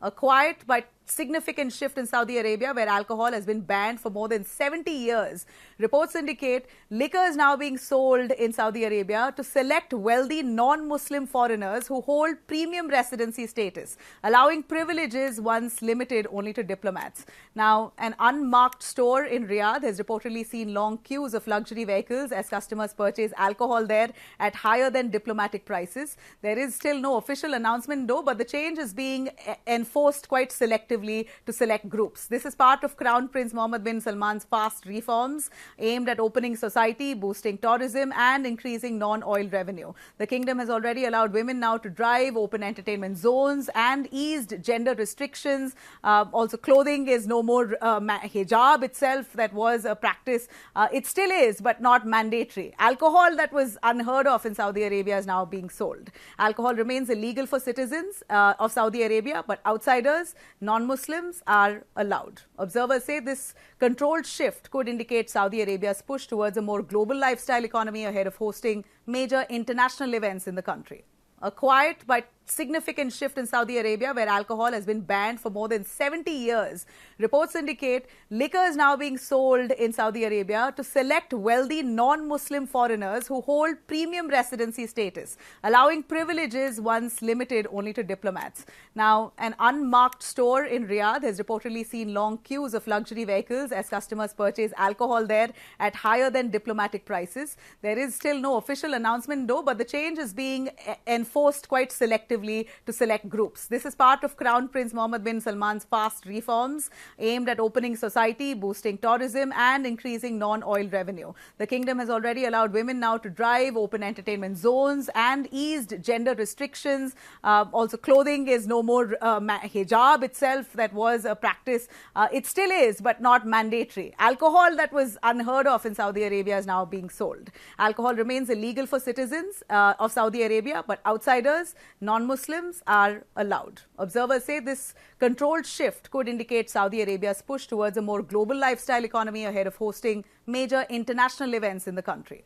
A quiet but significant shift in Saudi Arabia, where alcohol has been banned for more than 70 years. Reports indicate liquor is now being sold in Saudi Arabia to select wealthy non-Muslim foreigners who hold premium residency status, allowing privileges once limited only to diplomats. Now, an unmarked store in Riyadh has reportedly seen long queues of luxury vehicles as customers purchase alcohol there at higher than diplomatic prices. There is still no official announcement though, but the change is being enforced quite selectively to select groups. This is part of Crown Prince Mohammed bin Salman's fast reforms aimed at opening society, boosting tourism and increasing non-oil revenue. The kingdom has already allowed women now to drive, open entertainment zones and eased gender restrictions. Also, clothing is no more hijab itself that was a practice. It still is, but not mandatory. Alcohol that was unheard of in Saudi Arabia is now being sold. Alcohol remains illegal for citizens of Saudi Arabia, but outsiders, non-Muslims are allowed. Observers say this controlled shift could indicate Saudi Arabia's push towards a more global lifestyle economy ahead of hosting major international events in the country. A quiet but significant shift in Saudi Arabia, where alcohol has been banned for more than 70 years. Reports indicate liquor is now being sold in Saudi Arabia to select wealthy non-Muslim foreigners who hold premium residency status, allowing privileges once limited only to diplomats. Now, an unmarked store in Riyadh has reportedly seen long queues of luxury vehicles as customers purchase alcohol there at higher than diplomatic prices. There is still no official announcement though, but the change is being enforced quite selectively to select groups. This is part of Crown Prince Mohammed bin Salman's fast reforms aimed at opening society, boosting tourism and increasing non-oil revenue. The kingdom has already allowed women now to drive, open entertainment zones and eased gender restrictions. Also, clothing is no more hijab itself that was a practice. It still is, but not mandatory. Alcohol that was unheard of in Saudi Arabia is now being sold. Alcohol remains illegal for citizens of Saudi Arabia, but outsiders, non-Muslims are allowed. Observers say this controlled shift could indicate Saudi Arabia's push towards a more global lifestyle economy ahead of hosting major international events in the country.